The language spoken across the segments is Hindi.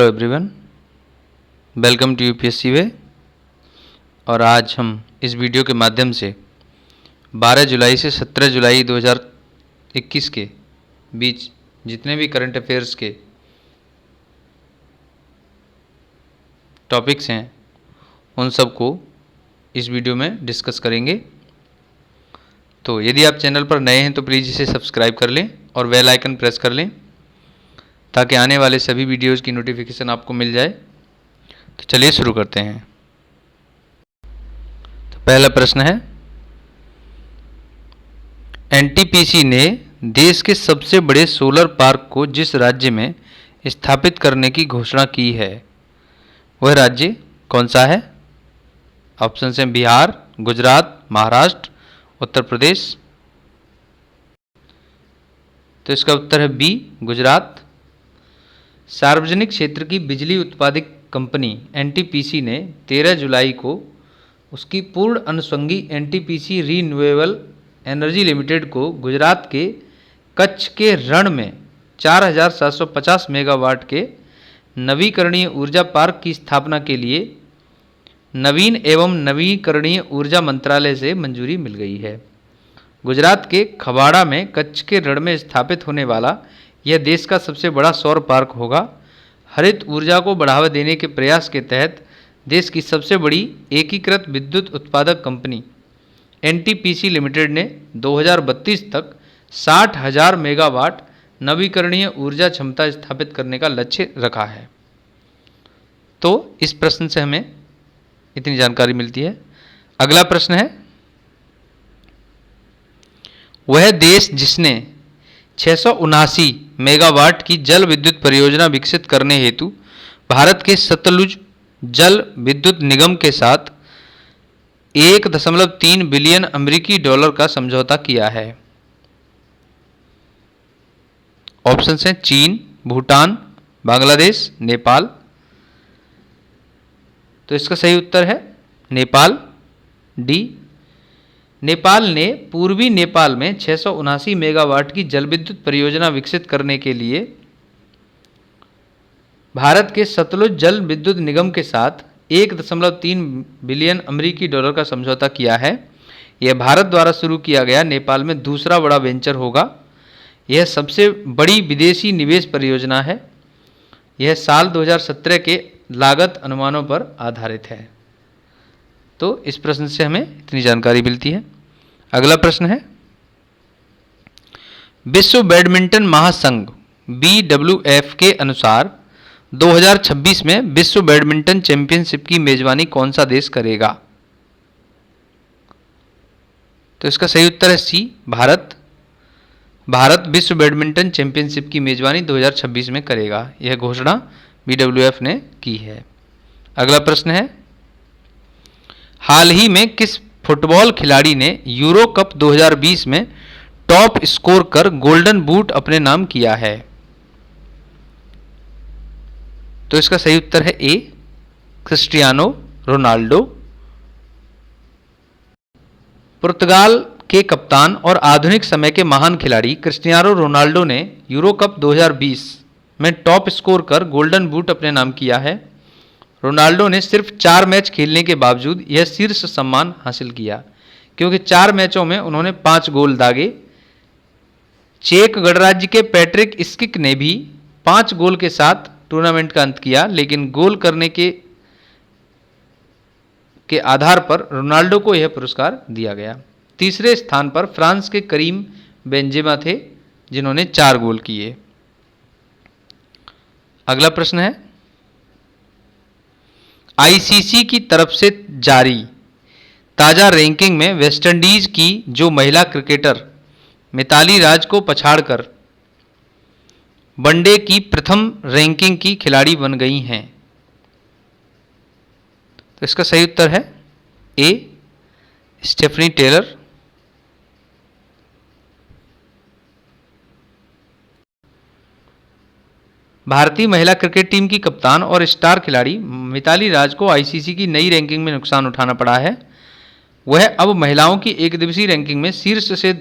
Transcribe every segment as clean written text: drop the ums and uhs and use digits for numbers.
Hello everyone, welcome to UPSC way. और आज हम इस वीडियो के माध्यम से 12 जुलाई से 17 जुलाई 2021 के बीच जितने भी करंट अफेयर्स के टॉपिक्स हैं उन सब को इस वीडियो में डिस्कस करेंगे। तो यदि आप चैनल पर नए हैं तो प्लीज़ इसे सब्सक्राइब कर लें और बेल आइकन प्रेस कर लें ताकि आने वाले सभी वीडियोज़ की नोटिफिकेशन आपको मिल जाए। तो चलिए शुरू करते हैं। तो पहला प्रश्न है, एनटीपीसी ने देश के सबसे बड़े सोलर पार्क को जिस राज्य में स्थापित करने की घोषणा की है वह राज्य कौन सा है? ऑप्शन हैं बिहार, गुजरात, महाराष्ट्र, उत्तर प्रदेश। तो इसका उत्तर है बी, गुजरात। सार्वजनिक क्षेत्र की बिजली उत्पादक कंपनी एनटीपीसी ने 13 जुलाई को उसकी पूर्ण अनुषंगी एनटीपीसी रीन्यूएबल एनर्जी लिमिटेड को गुजरात के कच्छ के रण में 4750 मेगावाट के नवीकरणीय ऊर्जा पार्क की स्थापना के लिए नवीन एवं नवीकरणीय ऊर्जा मंत्रालय से मंजूरी मिल गई है। गुजरात के खबाड़ा में कच्छ के रण में स्थापित होने वाला यह देश का सबसे बड़ा सौर पार्क होगा। हरित ऊर्जा को बढ़ावा देने के प्रयास के तहत देश की सबसे बड़ी एकीकृत विद्युत उत्पादक कंपनी एनटीपीसी लिमिटेड ने 2032 तक 60,000 मेगावाट नवीकरणीय ऊर्जा क्षमता स्थापित करने का लक्ष्य रखा है। तो इस प्रश्न से हमें इतनी जानकारी मिलती है। अगला प्रश्न है, वह देश जिसने 679 मेगावाट की जल विद्युत परियोजना विकसित करने हेतु भारत के सतलुज जल विद्युत निगम के साथ 1.3 बिलियन अमेरिकी डॉलर का समझौता किया है। ऑप्शन हैं चीन, भूटान, बांग्लादेश, नेपाल। तो इसका सही उत्तर है नेपाल, डी। नेपाल ने पूर्वी नेपाल में 679 मेगावाट की जलविद्युत परियोजना विकसित करने के लिए भारत के सतलुज जल विद्युत निगम के साथ 1.3 बिलियन अमेरिकी डॉलर का समझौता किया है। यह भारत द्वारा शुरू किया गया नेपाल में दूसरा बड़ा वेंचर होगा। यह सबसे बड़ी विदेशी निवेश परियोजना है। यह साल 2017 के लागत अनुमानों पर आधारित है। तो इस प्रश्न से हमें इतनी जानकारी मिलती है। अगला प्रश्न है, विश्व बैडमिंटन महासंघ BWF के अनुसार 2026 में विश्व बैडमिंटन चैंपियनशिप की मेजबानी कौन सा देश करेगा? तो इसका सही उत्तर है सी, भारत। भारत विश्व बैडमिंटन चैंपियनशिप की मेजबानी 2026 में करेगा। यह घोषणा BWF ने की है। अगला प्रश्न है, हाल ही में किस फुटबॉल खिलाड़ी ने यूरो कप 2020 में टॉप स्कोर कर गोल्डन बूट अपने नाम किया है? तो इसका सही उत्तर है ए, क्रिस्टियानो रोनाल्डो। पुर्तगाल के कप्तान और आधुनिक समय के महान खिलाड़ी क्रिस्टियानो रोनाल्डो ने यूरो कप 2020 में टॉप स्कोर कर गोल्डन बूट अपने नाम किया है। रोनाल्डो ने सिर्फ 4 मैच खेलने के बावजूद यह शीर्ष सम्मान हासिल किया क्योंकि 4 मैचों में उन्होंने 5 गोल दागे। चेक गणराज्य के पैट्रिक स्किक ने भी 5 गोल के साथ टूर्नामेंट का अंत किया, लेकिन गोल करने के आधार पर रोनाल्डो को यह पुरस्कार दिया गया। तीसरे स्थान पर फ्रांस के करीम बेंजेमा थे जिन्होंने 4 गोल किए। अगला प्रश्न है, आईसीसी की तरफ से जारी ताज़ा रैंकिंग में वेस्टइंडीज की जो महिला क्रिकेटर मिताली राज को पछाड़कर वनडे की प्रथम रैंकिंग की खिलाड़ी बन गई हैं। तो इसका सही उत्तर है ए, स्टेफनी टेलर। भारतीय महिला क्रिकेट टीम की कप्तान और स्टार खिलाड़ी मिताली राज को आईसीसी की नई रैंकिंग में नुकसान उठाना पड़ा है। वह अब महिलाओं की एकदिवसीय रैंकिंग में शीर्ष से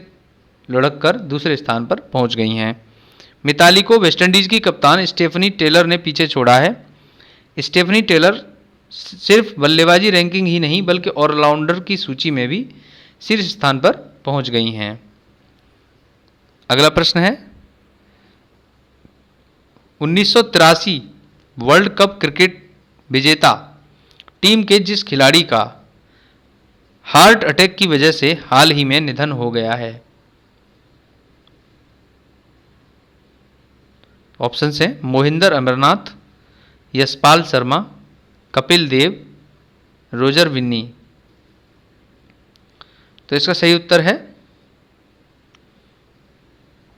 लुढ़ककर दूसरे स्थान पर पहुंच गई हैं। मिताली को वेस्टइंडीज की कप्तान स्टेफनी टेलर ने पीछे छोड़ा है। स्टेफनी टेलर सिर्फ बल्लेबाजी रैंकिंग ही नहीं बल्कि ऑलराउंडर की सूची में भी शीर्ष स्थान पर पहुंच गई हैं। अगला प्रश्न है 1983 वर्ल्ड कप क्रिकेट विजेता टीम के जिस खिलाड़ी का हार्ट अटैक की वजह से हाल ही में निधन हो गया है। ऑप्शन है मोहिंदर अमरनाथ, यशपाल शर्मा, कपिल देव, रोजर विन्नी। तो इसका सही उत्तर है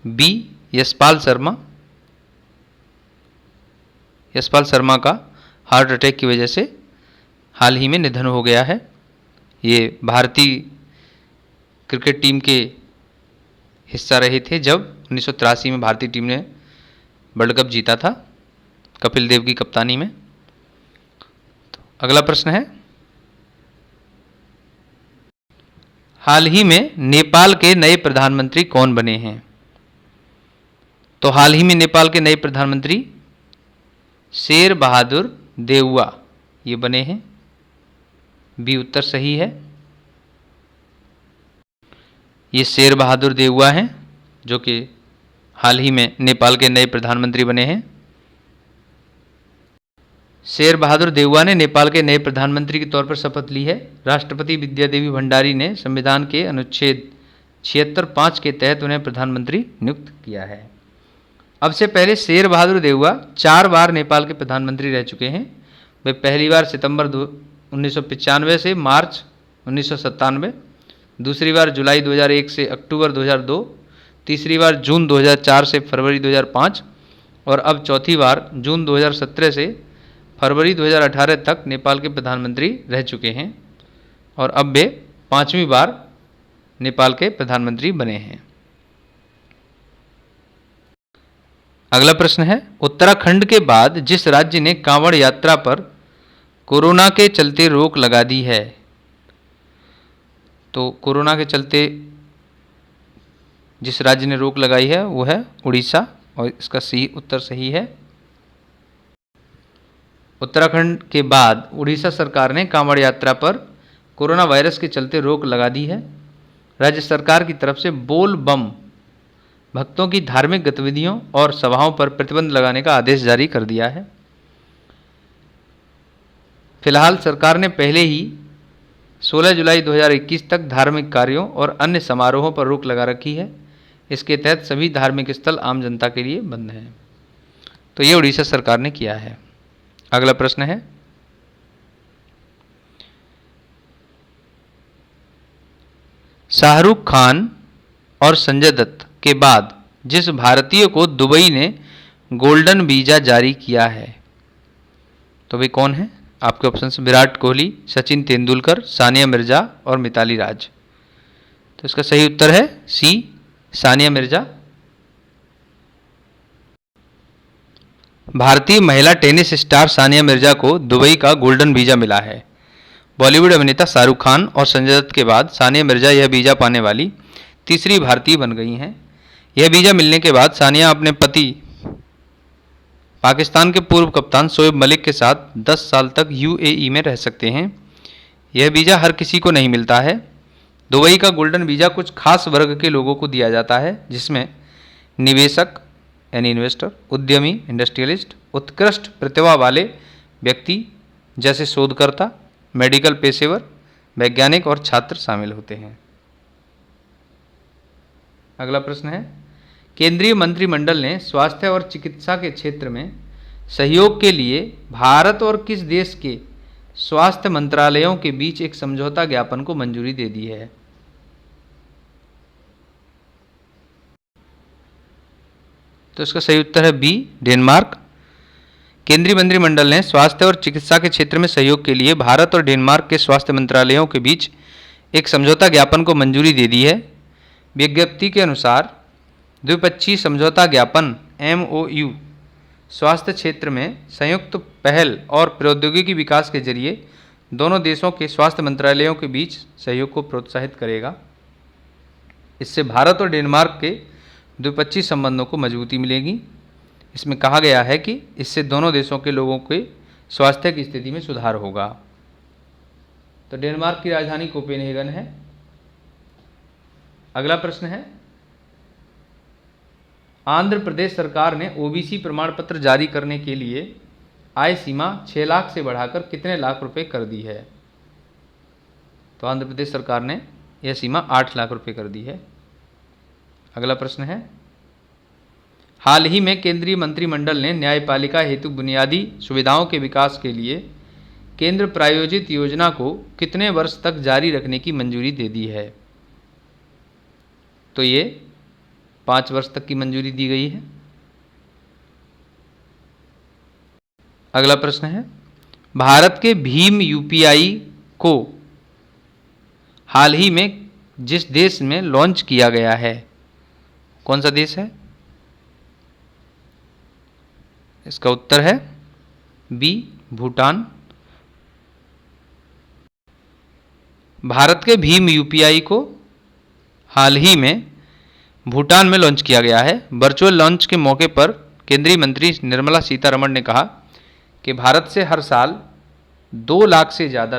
बी, यशपाल शर्मा। यशपाल शर्मा का हार्ट अटैक की वजह से हाल ही में निधन हो गया है। ये भारतीय क्रिकेट टीम के हिस्सा रहे थे जब 1983 में भारतीय टीम ने वर्ल्ड कप जीता था कपिल देव की कप्तानी में। तो अगला प्रश्न है हाल ही में नेपाल के नए प्रधानमंत्री कौन बने हैं। तो हाल ही में नेपाल के नए प्रधानमंत्री शेर बहादुर देउवा ये बने हैं। बी उत्तर सही है। ये शेर बहादुर देउवा हैं जो कि हाल ही में नेपाल के नए प्रधानमंत्री बने हैं। शेर बहादुर देउवा ने नेपाल के नए प्रधानमंत्री के तौर पर शपथ ली है। राष्ट्रपति विद्यादेवी भंडारी ने संविधान के अनुच्छेद 76(5) के तहत उन्हें प्रधानमंत्री नियुक्त किया है। अब से पहले शेर बहादुर देउवा 4 बार नेपाल के प्रधानमंत्री रह चुके हैं। वे पहली बार सितंबर 1995 से मार्च 1997, दूसरी बार जुलाई 2001 से अक्टूबर 2002, तीसरी बार जून 2004 से फरवरी 2005 और अब चौथी बार जून 2017 से फरवरी 2018 तक नेपाल के प्रधानमंत्री रह चुके हैं और अब वे 5वीं बार नेपाल के प्रधानमंत्री बने हैं। अगला प्रश्न है उत्तराखंड के बाद जिस राज्य ने कांवड़ यात्रा पर कोरोना के चलते रोक लगा दी है। तो कोरोना के चलते जिस राज्य ने रोक लगाई है वो है उड़ीसा और इसका सही उत्तर सही है। उत्तराखंड के बाद उड़ीसा सरकार ने कांवड़ यात्रा पर कोरोना वायरस के चलते रोक लगा दी है। राज्य सरकार की तरफ से बोल बम भक्तों की धार्मिक गतिविधियों और सभाओं पर प्रतिबंध लगाने का आदेश जारी कर दिया है। फिलहाल सरकार ने पहले ही 16 जुलाई 2021 तक धार्मिक कार्यों और अन्य समारोहों पर रोक लगा रखी है। इसके तहत सभी धार्मिक स्थल आम जनता के लिए बंद हैं। तो ये उड़ीसा सरकार ने किया है। अगला प्रश्न है शाहरुख खान और संजय दत्त के बाद जिस भारतीय को दुबई ने गोल्डन वीजा जारी किया है तो वे कौन है। आपके ऑप्शन से विराट कोहली, सचिन तेंदुलकर, सानिया मिर्जा और मिताली राज। तो इसका सही उत्तर है सी, सानिया मिर्जा। भारतीय महिला टेनिस स्टार सानिया मिर्जा को दुबई का गोल्डन वीजा मिला है। बॉलीवुड अभिनेता शाहरुख खान और संजय दत्त के बाद सानिया मिर्जा यह वीजा पाने वाली तीसरी भारतीय बन गई हैं। यह वीजा मिलने के बाद सानिया अपने पति पाकिस्तान के पूर्व कप्तान शोएब मलिक के साथ 10 साल तक यूएई में रह सकते हैं। यह वीजा हर किसी को नहीं मिलता है। दुबई का गोल्डन वीजा कुछ खास वर्ग के लोगों को दिया जाता है जिसमें निवेशक यानी इन्वेस्टर, उद्यमी इंडस्ट्रियलिस्ट, उत्कृष्ट प्रतिभा वाले व्यक्ति जैसे शोधकर्ता, मेडिकल पेशेवर, वैज्ञानिक और छात्र शामिल होते हैं। अगला प्रश्न है केंद्रीय मंत्रिमंडल ने स्वास्थ्य और चिकित्सा के क्षेत्र में सहयोग के लिए भारत और किस देश के स्वास्थ्य मंत्रालयों के बीच एक समझौता ज्ञापन को मंजूरी दे दी है। तो इसका सही उत्तर है बी, डेनमार्क। केंद्रीय मंत्रिमंडल ने स्वास्थ्य और चिकित्सा के क्षेत्र में सहयोग के लिए भारत और डेनमार्क के स्वास्थ्य मंत्रालयों के बीच एक समझौता ज्ञापन को मंजूरी दे दी है। विज्ञप्ति के अनुसार द्विपक्षीय समझौता ज्ञापन MOU स्वास्थ्य क्षेत्र में संयुक्त पहल और प्रौद्योगिकी विकास के जरिए दोनों देशों के स्वास्थ्य मंत्रालयों के बीच सहयोग को प्रोत्साहित करेगा। इससे भारत और डेनमार्क के द्विपक्षीय संबंधों को मजबूती मिलेगी। इसमें कहा गया है कि इससे दोनों देशों के लोगों के स्वास्थ्य की स्थिति में सुधार होगा। तो डेनमार्क की राजधानी कोपेनहेगन है। अगला प्रश्न है, आंध्र प्रदेश सरकार ने ओबीसी प्रमाण पत्र जारी करने के लिए आय सीमा 6 लाख से बढ़ाकर कितने लाख रुपए कर दी है? तो आंध्र प्रदेश सरकार ने यह सीमा 8 लाख रुपए कर दी है। अगला प्रश्न है, हाल ही में केंद्रीय मंत्रिमंडल ने न्यायपालिका हेतु बुनियादी सुविधाओं के विकास के लिए केंद्र प्रायोजित योजना को कितने वर्ष तक जारी रखने की मंजूरी दे दी है? तो ये 5 वर्ष तक की मंजूरी दी गई है। अगला प्रश्न है, भारत के भीम यूपीआई को हाल ही में जिस देश में लॉन्च किया गया है, कौन सा देश है? इसका उत्तर है बी, भूटान। भारत के भीम यूपीआई को हाल ही में भूटान में लॉन्च किया गया है। वर्चुअल लॉन्च के मौके पर केंद्रीय मंत्री निर्मला सीतारमण ने कहा कि भारत से हर साल 2 लाख से ज़्यादा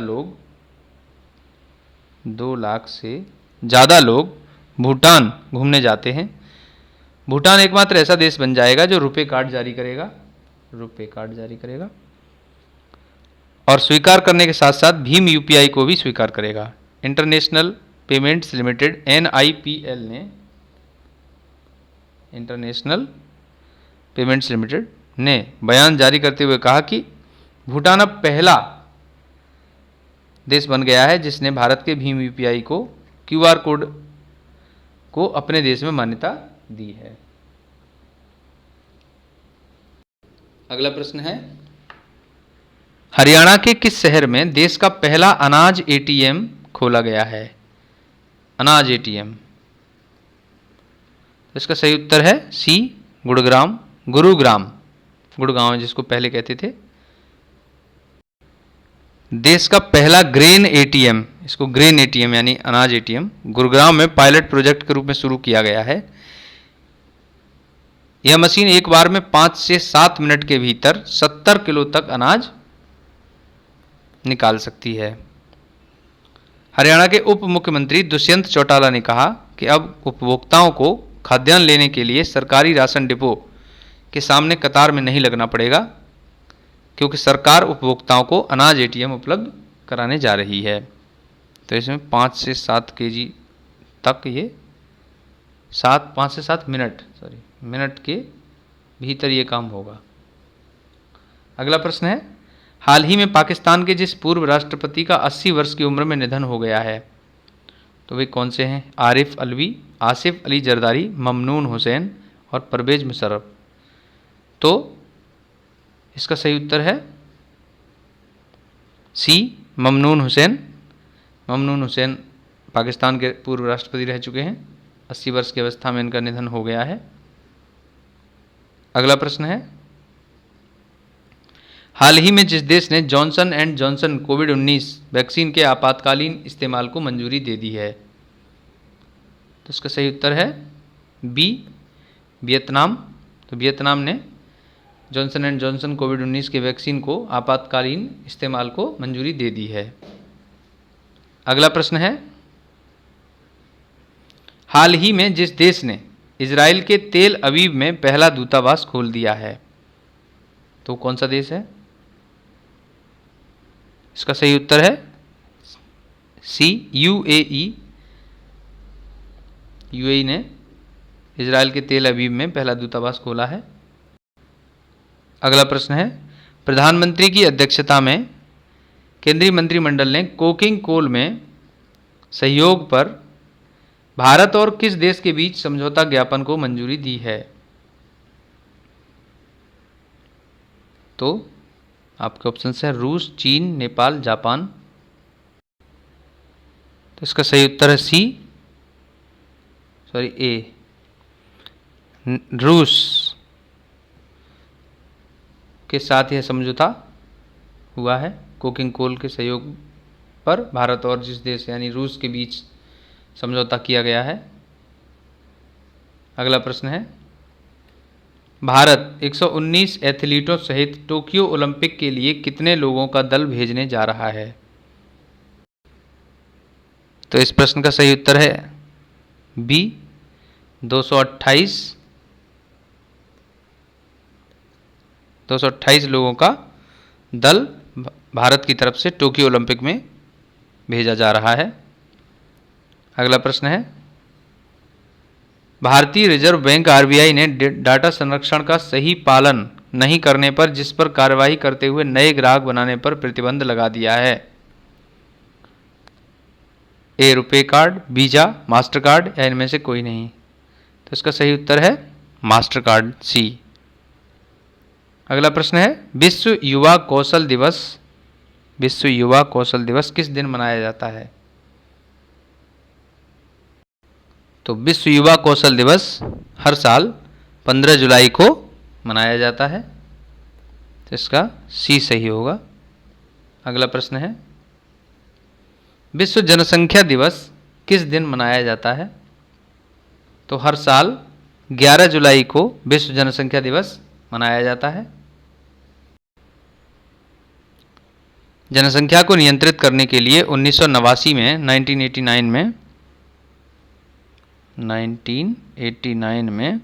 लोग भूटान घूमने जाते हैं। भूटान एकमात्र ऐसा देश बन जाएगा जो रुपे कार्ड जारी करेगा और स्वीकार करने के साथ साथ भीम यूपीआई को भी स्वीकार करेगा। इंटरनेशनल पेमेंट्स लिमिटेड ने बयान जारी करते हुए कहा कि भूटान अब पहला देश बन गया है जिसने भारत के भीम यूपीआई को क्यूआर कोड को अपने देश में मान्यता दी है। अगला प्रश्न है, हरियाणा के किस शहर में देश का पहला अनाज एटीएम खोला गया है? अनाज एटीएम। इसका सही उत्तर है सी, गुरुग्राम जिसको पहले कहते थे। देश का पहला ग्रेन एटीएम, इसको ग्रेन एटीएम यानी अनाज एटीएम, गुरुग्राम में पायलट प्रोजेक्ट के रूप में शुरू किया गया है। यह मशीन एक बार में 5 से 7 मिनट के भीतर 70 किलो तक अनाज निकाल सकती है। हरियाणा के उप मुख्यमंत्री दुष्यंत चौटाला ने कहा कि अब उपभोक्ताओं को खाद्यान्न लेने के लिए सरकारी राशन डिपो के सामने कतार में नहीं लगना पड़ेगा, क्योंकि सरकार उपभोक्ताओं को अनाज एटीएम उपलब्ध कराने जा रही है। तो इसमें 5 से 7 केजी तक ये 5 से 7 मिनट के भीतर ये काम होगा। अगला प्रश्न है, हाल ही में पाकिस्तान के जिस पूर्व राष्ट्रपति का 80 वर्ष की उम्र में निधन हो गया है, तो वे कौन से हैं? आसिफ अली जरदारी, ममनून हुसैन और परवेज मुशर्रफ। तो इसका सही उत्तर है सी, ममनून हुसैन पाकिस्तान के पूर्व राष्ट्रपति रह चुके हैं। 80 वर्ष की अवस्था में इनका निधन हो गया है। अगला प्रश्न है, हाल ही में जिस देश ने Johnson and Johnson covid vaccine के आपातकालीन इस्तेमाल को मंजूरी दे दी है, तो इसका सही उत्तर है बी, वियतनाम। तो वियतनाम ने जॉनसन एंड जॉनसन कोविड-19 के वैक्सीन को आपातकालीन इस्तेमाल को मंजूरी दे दी है। अगला प्रश्न है, हाल ही में जिस देश ने इजराइल के तेल अवीव में पहला दूतावास खोल दिया है, तो कौन सा देश है? इसका सही उत्तर है सी, यूएई ने इजराइल के तेल अवीव में पहला दूतावास खोला है। अगला प्रश्न है, प्रधानमंत्री की अध्यक्षता में केंद्रीय मंत्रिमंडल ने कोकिंग कोल में सहयोग पर भारत और किस देश के बीच समझौता ज्ञापन को मंजूरी दी है? तो आपके ऑप्शन है रूस, चीन, नेपाल, जापान। तो इसका सही उत्तर है ए, रूस के साथ यह समझौता हुआ है। कोकिंग कोल के सहयोग पर भारत और जिस देश यानी रूस के बीच समझौता किया गया है। अगला प्रश्न है, भारत 119 एथलीटों सहित टोक्यो ओलंपिक के लिए कितने लोगों का दल भेजने जा रहा है? तो इस प्रश्न का सही उत्तर है बी 228 लोगों का दल भारत की तरफ से टोक्यो ओलंपिक में भेजा जा रहा है। अगला प्रश्न है, भारतीय रिजर्व बैंक आरबीआई ने डाटा संरक्षण का सही पालन नहीं करने पर जिस पर कार्रवाई करते हुए नए ग्राहक बनाने पर प्रतिबंध लगा दिया है। A RuPay card, Visa, master card या इनमें से कोई नहीं। तो इसका सही उत्तर है मास्टर कार्ड, सी। अगला प्रश्न है, विश्व युवा कौशल दिवस किस दिन मनाया जाता है? तो विश्व युवा कौशल दिवस हर साल 15 जुलाई को मनाया जाता है। तो इसका सी सही होगा। अगला प्रश्न है, विश्व जनसंख्या दिवस किस दिन मनाया जाता है? तो हर साल 11 जुलाई को विश्व जनसंख्या दिवस मनाया जाता है। जनसंख्या को नियंत्रित करने के लिए 1989 में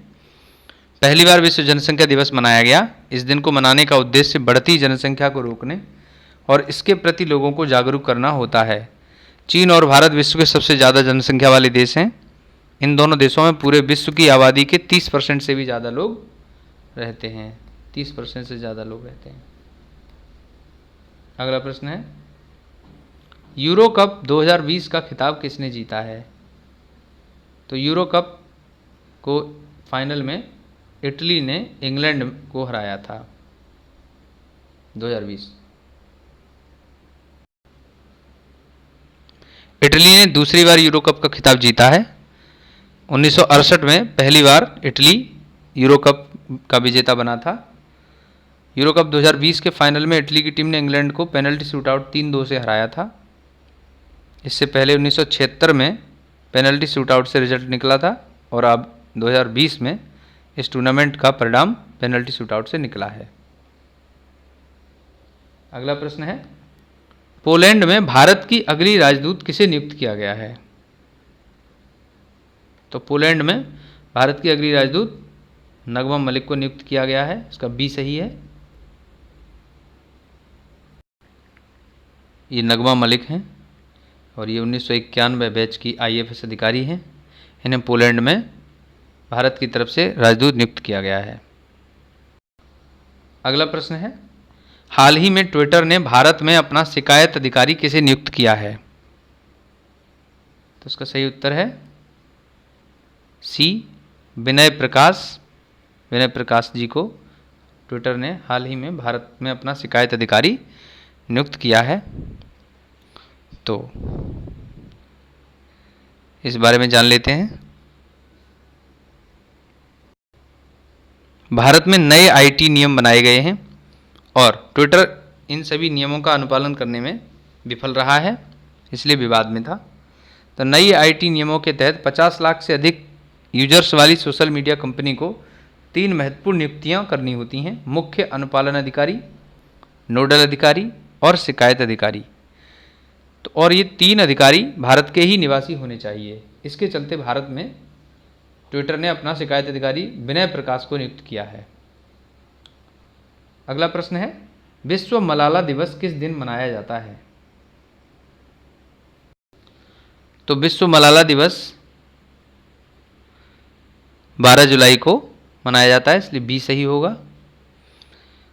पहली बार विश्व जनसंख्या दिवस मनाया गया। इस दिन को मनाने का उद्देश्य बढ़ती जनसंख्या को रोकने और इसके प्रति लोगों को जागरूक करना होता है। चीन और भारत विश्व के सबसे ज़्यादा जनसंख्या वाले देश हैं। इन दोनों देशों में पूरे विश्व की आबादी के 30% से भी ज़्यादा लोग रहते हैं। 30% से ज़्यादा लोग रहते हैं। अगला प्रश्न है, यूरो कप 2020 का खिताब किसने जीता है? तो यूरो कप को फाइनल में इटली ने इंग्लैंड को हराया था 2020। इटली ने दूसरी बार यूरो कप का खिताब जीता है। 1968 में पहली बार इटली यूरो कप का विजेता बना था। यूरो कप 2020 के फाइनल में इटली की टीम ने इंग्लैंड को पेनल्टी शूटआउट 3-2 से हराया था। इससे पहले 1976 में पेनल्टी शूटआउट से रिजल्ट निकला था और अब 2020 में इस टूर्नामेंट का परिणाम पेनल्टी शूटआउट से निकला है। अगला प्रश्न है, पोलैंड में भारत की अगली राजदूत किसे नियुक्त किया गया है? तो पोलैंड में भारत की अगली राजदूत नगमा मलिक को नियुक्त किया गया है। इसका बी सही है। ये नगमा मलिक हैं और ये 1991 बैच की आईएफएस अधिकारी हैं। इन्हें पोलैंड में भारत की तरफ से राजदूत नियुक्त किया गया है। अगला प्रश्न है, हाल ही में ट्विटर ने भारत में अपना शिकायत अधिकारी किसे नियुक्त किया है? तो इसका सही उत्तर है सी विनय प्रकाश जी को ट्विटर ने हाल ही में भारत में अपना शिकायत अधिकारी नियुक्त किया है। तो इस बारे में जान लेते हैं। भारत में नए आईटी नियम बनाए गए हैं और ट्विटर इन सभी नियमों का अनुपालन करने में विफल रहा है, इसलिए विवाद में था। तो नई आईटी नियमों के तहत 50 लाख से अधिक यूजर्स वाली सोशल मीडिया कंपनी को 3 महत्वपूर्ण नियुक्तियां करनी होती हैं: मुख्य अनुपालन अधिकारी, नोडल अधिकारी और शिकायत अधिकारी। तो और ये 3 अधिकारी भारत के ही निवासी होने चाहिए। इसके चलते भारत में ट्विटर ने अपना शिकायत अधिकारी विनय प्रकाश को नियुक्त किया है। अगला प्रश्न है, विश्व मलाला दिवस किस दिन मनाया जाता है? तो विश्व मलाला दिवस 12 जुलाई को मनाया जाता है, इसलिए बी सही होगा।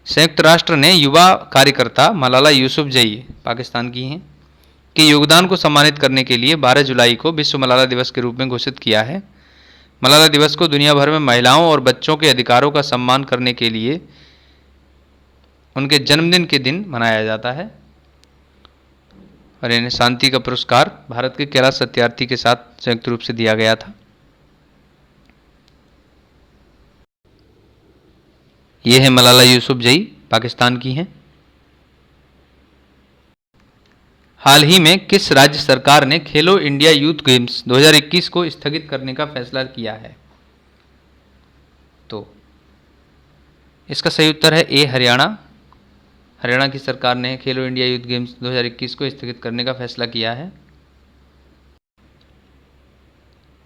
संयुक्त राष्ट्र ने युवा कार्यकर्ता मलाला यूसुफजई, पाकिस्तान की हैं, के योगदान को सम्मानित करने के लिए 12 जुलाई को विश्व मलाला दिवस के रूप में घोषित किया है। मलाला दिवस को दुनिया भर में महिलाओं और बच्चों के अधिकारों का सम्मान करने के लिए उनके जन्मदिन के दिन मनाया जाता है और इन्हें शांति का पुरस्कार भारत के कैलाश सत्यार्थी के साथ संयुक्त रूप से दिया गया था। ये है मलाला यूसुफजई, पाकिस्तान की हैं। हाल ही में किस राज्य सरकार ने खेलो इंडिया यूथ गेम्स 2021 को स्थगित करने का फैसला किया है? तो इसका सही उत्तर है ए हरियाणा। हरियाणा की सरकार ने खेलो इंडिया यूथ गेम्स 2021 को स्थगित करने का फैसला किया है।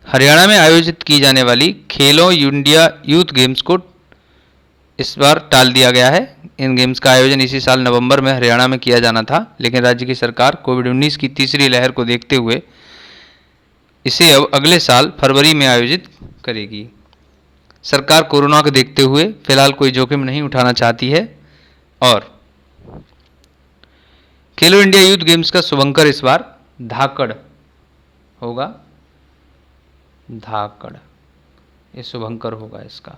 हरियाणा में आयोजित की जाने वाली खेलो इंडिया यूथ गेम्स को इस बार टाल दिया गया है। इन गेम्स का आयोजन इसी साल नवंबर में हरियाणा में किया जाना था, लेकिन राज्य की सरकार कोविड-19 की तीसरी लहर को देखते हुए इसे अब अगले साल फरवरी में आयोजित करेगी। सरकार कोरोना को देखते हुए फिलहाल कोई जोखिम नहीं उठाना चाहती है और खेलो इंडिया यूथ गेम्स का शुभंकर इस बार धाकड़ होगा। धाकड़ ये शुभंकर होगा इसका।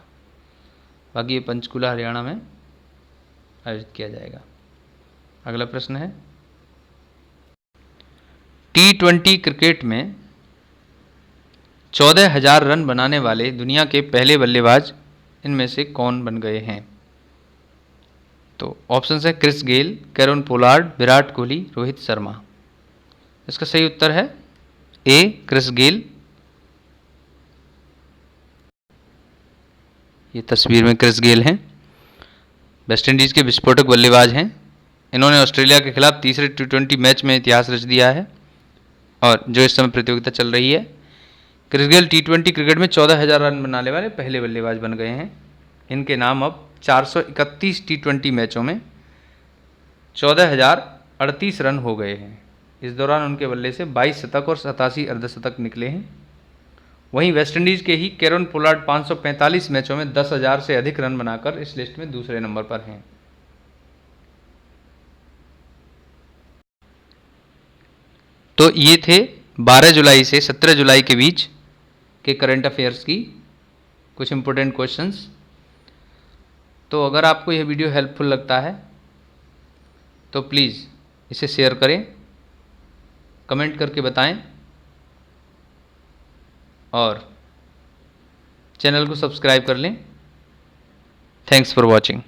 बाकी ये पंचकुला हरियाणा में आयोजित किया जाएगा। अगला प्रश्न है, T20 क्रिकेट में 14,000 रन बनाने वाले दुनिया के पहले बल्लेबाज इनमें से कौन बन गए हैं? तो ऑप्शन है Chris Gayle, Kieron Pollard, Virat Kohli, Rohit Sharma. इसका सही उत्तर है ए क्रिस गेल। ये तस्वीर में क्रिस गेल हैं, वेस्टइंडीज़ के विस्फोटक बल्लेबाज हैं। इन्होंने ऑस्ट्रेलिया के खिलाफ तीसरे T20 मैच में इतिहास रच दिया है और जो इस समय प्रतियोगिता चल रही है। क्रिस गेल T20 क्रिकेट में 14,000 रन बनाने वाले पहले बल्लेबाज बन गए हैं। इनके नाम अब 431 T20 मैचों में 14,038 रन हो गए हैं। इस दौरान उनके बल्ले से 22 शतक और 87 अर्धशतक निकले हैं। वहीं वेस्टइंडीज़ के ही कैरन पोलार्ड 545 मैचों में 10,000 से अधिक रन बनाकर इस लिस्ट में दूसरे नंबर पर हैं। तो ये थे 12 जुलाई से 17 जुलाई के बीच के करंट अफेयर्स की कुछ इंपॉर्टेंट क्वेश्चंस। तो अगर आपको यह वीडियो हेल्पफुल लगता है तो प्लीज़ इसे शेयर करें, कमेंट करके बताएं और चैनल को सब्सक्राइब कर लें। Thanks for watching.